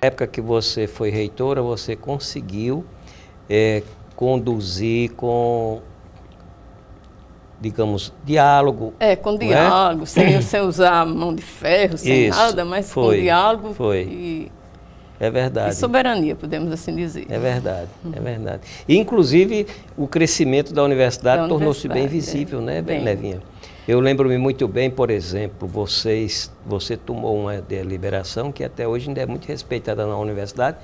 Na época que você foi reitora, você conseguiu conduzir com, digamos, diálogo. Com diálogo, sem usar mão de ferro, sem Isso, nada, mas com diálogo e é verdade. E soberania, podemos assim dizer. É verdade, é verdade. E, inclusive, o crescimento da universidade tornou-se bem visível, né, Nevinha? Eu lembro-me muito bem, por exemplo, você tomou uma deliberação que até hoje ainda é muito respeitada na universidade,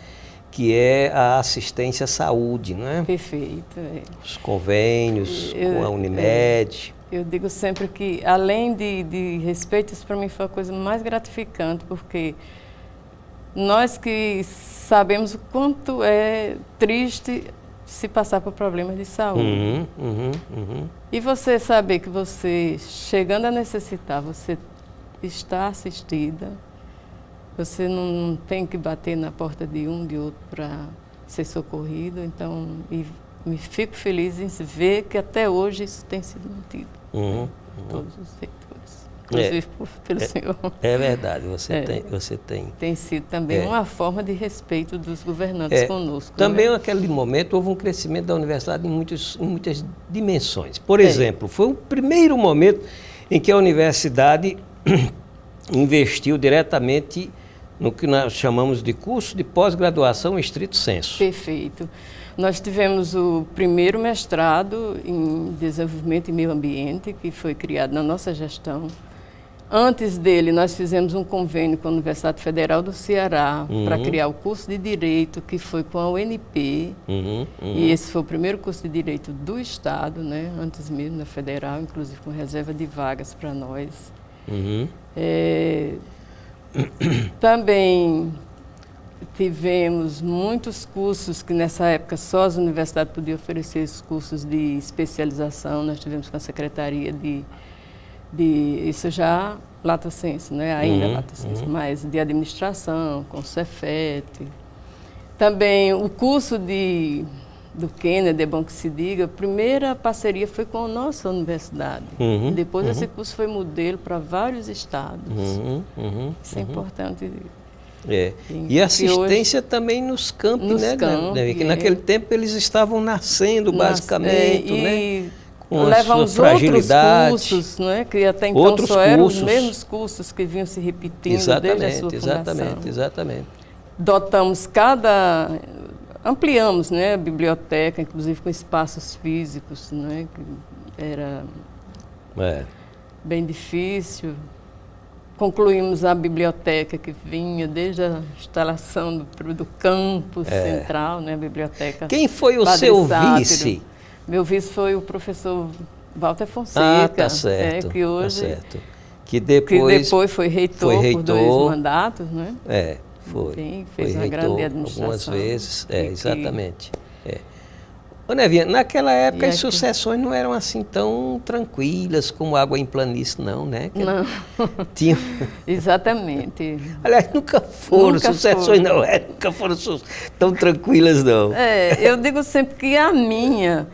que é a assistência à saúde, não é? Perfeito. Os convênios com a Unimed. Eu digo sempre que, além de respeito, isso para mim foi a coisa mais gratificante, porque nós que sabemos o quanto é triste se passar por problemas de saúde. E você saber que você, chegando a necessitar, você está assistida, você não tem que bater na porta de um, de outro para ser socorrido. Então, me fico feliz em ver que até hoje isso tem sido mantido. Todos os setores, inclusive pelo senhor. É verdade, você tem. Tem sido também uma forma de respeito dos governantes conosco. Também naquele momento houve um crescimento da universidade em muitas dimensões. Por exemplo, foi o primeiro momento em que a universidade investiu diretamente no que nós chamamos de curso de pós-graduação em estrito senso. Perfeito. Nós tivemos o primeiro mestrado em desenvolvimento e meio ambiente, que foi criado na nossa gestão. Antes dele, nós fizemos um convênio com a Universidade Federal do Ceará para criar o curso de Direito, que foi com a UNP. E esse foi o primeiro curso de Direito do Estado, né? Antes mesmo da Federal, inclusive com reserva de vagas para nós. Também tivemos muitos cursos que nessa época só as universidades podiam oferecer esses cursos de especialização. Nós tivemos com a Secretaria de isso já lato sensu, né? Ainda lato sensu, mas de administração, com o Cefet. Também o curso do Kennedy, é bom que se diga, a primeira parceria foi com a nossa universidade. Depois esse curso foi modelo para vários estados. Isso é importante. E assistência hoje, também nos campos, né? Que naquele tempo eles estavam nascendo, basicamente, né? Com levamos outros cursos, né? Que até então só eram os mesmos cursos que vinham se repetindo desde a sua fundação. Exatamente. Dotamos ampliamos, né, a biblioteca, inclusive com espaços físicos, né, que era bem difícil. Concluímos a biblioteca que vinha desde a instalação do campus central, né, a biblioteca. Quem foi o seu vice? Meu vice foi o professor Walter Fonseca, tá certo, que hoje tá certo. Que depois foi reitor por 2 mandatos, né? Fez uma grande administração. Algumas vezes, exatamente. Ô Nevinha, naquela época as sucessões não eram assim tão tranquilas como Água em Planície, não, né? Não. Tinha... Exatamente. Aliás, nunca foram sucessões, nunca foram tão tranquilas, não. Eu digo sempre que a minha,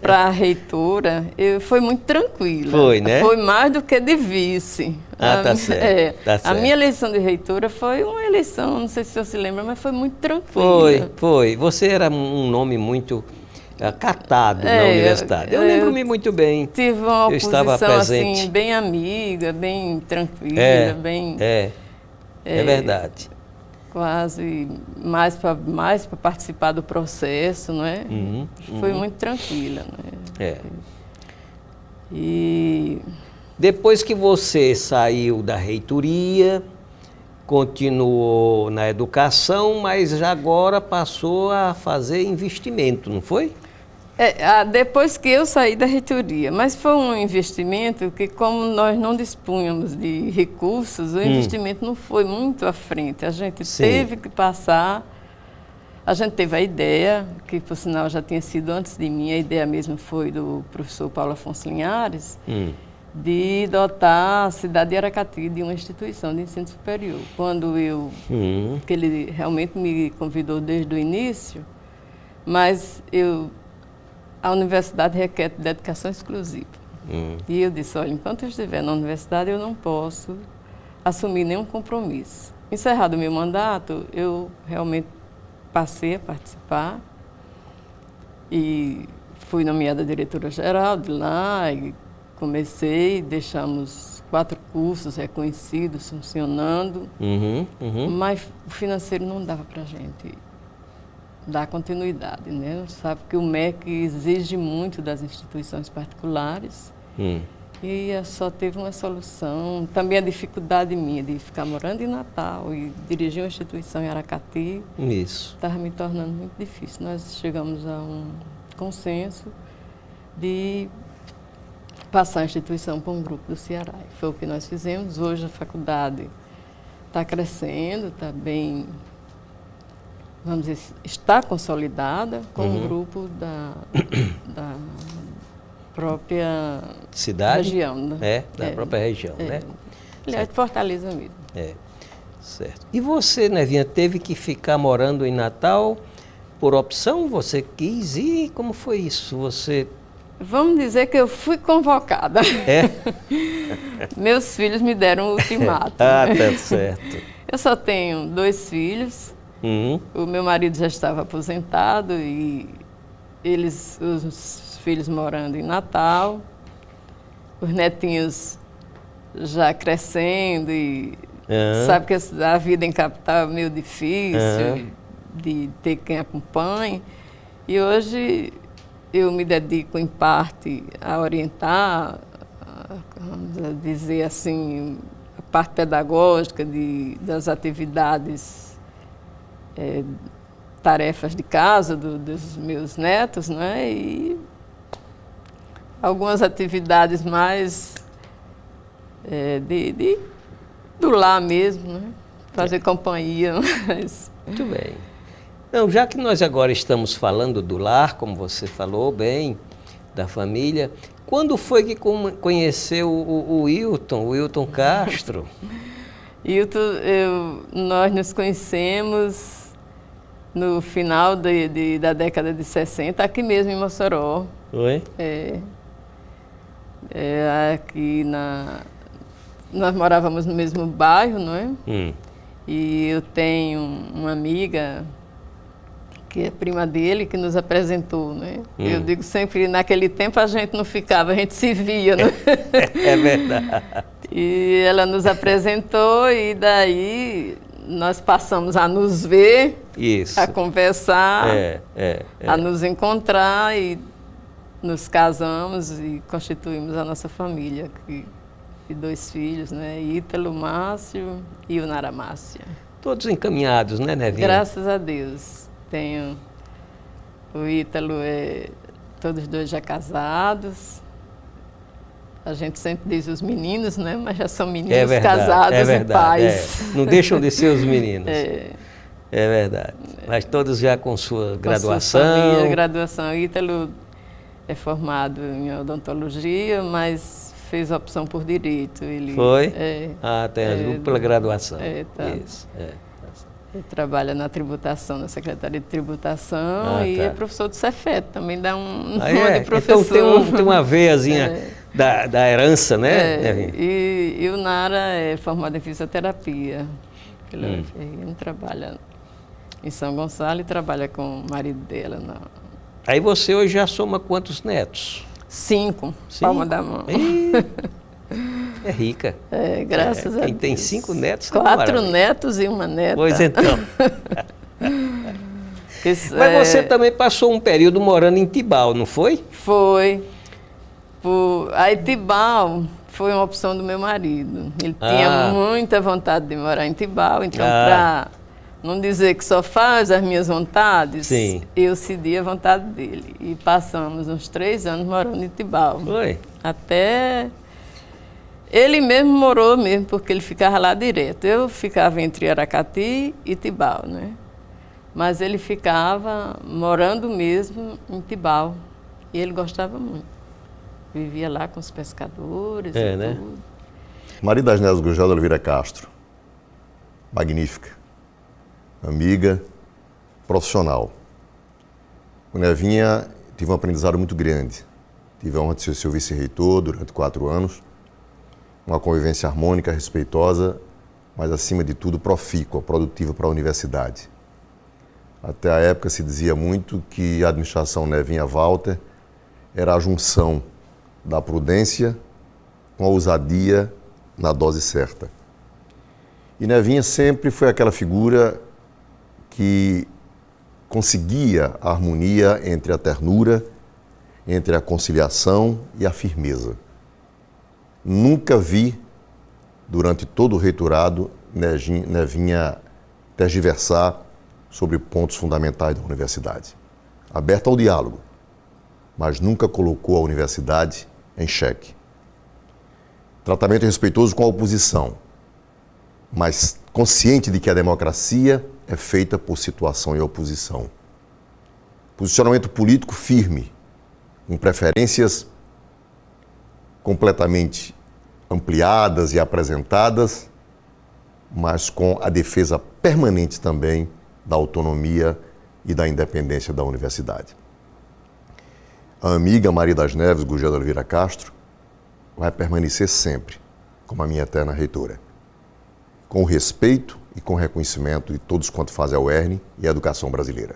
para a reitora, foi muito tranquila. Foi, né? Foi mais do que de vice. Tá certo. A minha eleição de reitora foi uma eleição, não sei se você se lembra, mas foi muito tranquila. Foi. Você era um nome muito acatado na universidade. Eu lembro-me muito bem. Tive uma oposição assim, bem amiga, bem tranquila, bem... É verdade. Quase mais para participar do processo, não é? Foi muito tranquila, né? E depois que você saiu da reitoria, continuou na educação, mas já agora passou a fazer investimento, não foi? Depois que eu saí da reitoria, mas foi um investimento que, como nós não dispunhamos de recursos, o investimento não foi muito à frente. A gente teve que passar, a gente teve a ideia, que por sinal já tinha sido antes de mim, a ideia mesmo foi do professor Paulo Afonso Linhares, de dotar a cidade de Aracati de uma instituição de ensino superior. Quando que ele realmente me convidou desde o início, mas eu a universidade requer dedicação exclusiva. E eu disse, olha, enquanto eu estiver na universidade, eu não posso assumir nenhum compromisso. Encerrado o meu mandato, eu realmente passei a participar e fui nomeada diretora-geral de lá e comecei, deixamos 4 cursos reconhecidos, funcionando, mas o financeiro não dava para a gente dar continuidade, né? Sabe que o MEC exige muito das instituições particulares e só teve uma solução. Também a dificuldade minha de ficar morando em Natal e dirigir uma instituição em Aracati estava me tornando muito difícil. Nós chegamos a um consenso de passar a instituição para um grupo do Ceará. E foi o que nós fizemos. Hoje a faculdade está crescendo, está bem, vamos dizer, está consolidada com um grupo da própria cidade? Região. Né? Da própria região, né? Aliás, de Fortaleza mesmo. Certo. E você, Nevinha, teve que ficar morando em Natal por opção? Você quis ir? Como foi isso? Você... Vamos dizer que eu fui convocada. Meus filhos me deram um ultimato. Tá certo. Eu só tenho 2 filhos. O meu marido já estava aposentado e os filhos morando em Natal, os netinhos já crescendo e sabe que a vida em capital é meio difícil de ter quem acompanhe. E hoje eu me dedico em parte a orientar, vamos dizer assim, a parte pedagógica das atividades, tarefas de casa dos meus netos, né? E algumas atividades mais do lar mesmo, né? Fazer companhia. Mas... Muito bem. Não, já que nós agora estamos falando do lar, como você falou bem, da família, quando foi que conheceu o Wilton Castro? Nós nos conhecemos no final da década de 60, aqui mesmo em Mossoró. Oi? Aqui nós morávamos no mesmo bairro, não é? E eu tenho uma amiga que é prima dele, que nos apresentou, né? Eu digo sempre, naquele tempo a gente não ficava, a gente se via, né? É verdade. E ela nos apresentou e daí nós passamos a nos ver, a conversar, a nos encontrar e nos casamos e constituímos a nossa família, de 2 filhos, né? Ítalo, Márcio e o Nara Márcia. Todos encaminhados, né, Nevinha? Graças a Deus. Tenho o Ítalo, todos 2 já casados. A gente sempre diz os meninos, né? Mas já são meninos casados e pais. Não deixam de ser os meninos. É verdade. Mas todos já com sua graduação. Com sua graduação. O Ítalo é formado em odontologia, mas fez opção por direito. Ele foi? Tem a dupla graduação. Isso. Ele trabalha na tributação, na Secretaria de Tributação e é professor do Cefet, também dá um nome de professor. Então tem uma veiazinha da herança, né? E o Nara é formado em fisioterapia. Ele trabalha em São Gonçalo e trabalha com o marido dela. Aí você hoje já soma quantos netos? 5, palma da mão. É rica. Graças a Deus. Quem tem 5 netos... 4 netos e uma neta. Pois então. Mas você também passou um período morando em Tibau, não foi? Foi. Aí Tibau foi uma opção do meu marido. Ele tinha muita vontade de morar em Tibau, então para não dizer que só faz as minhas vontades, eu cedi a vontade dele. E passamos uns 3 anos morando em Tibau. Foi? Até... Ele mesmo morou mesmo, porque ele ficava lá direto. Eu ficava entre Aracati e Tibau, né? Mas ele ficava morando mesmo em Tibau. E ele gostava muito. Vivia lá com os pescadores e né? Tudo. Maria das Neves Gurgel de Oliveira Castro. Magnífica. Amiga, profissional. O Nevinha, tive um aprendizado muito grande. Tive a honra de ser seu vice-reitor durante 4 anos, uma convivência harmônica, respeitosa, mas acima de tudo profícua, produtiva para a universidade. Até a época se dizia muito que a administração Nevinha-Walter era a junção da prudência com a ousadia na dose certa. E Nevinha sempre foi aquela figura que conseguia a harmonia entre a ternura, entre a conciliação e a firmeza. Nunca vi, durante todo o reitorado, Nevinha tergiversar sobre pontos fundamentais da universidade. Aberta ao diálogo, mas nunca colocou a universidade em xeque. Tratamento respeitoso com a oposição, mas consciente de que a democracia é feita por situação e oposição. Posicionamento político firme, com preferências completamente ampliadas e apresentadas, mas com a defesa permanente também da autonomia e da independência da universidade. A amiga Maria das Neves Gurgel de Oliveira Castro vai permanecer sempre como a minha eterna reitora, com o respeito e com o reconhecimento de todos quanto fazem a UERN e a educação brasileira.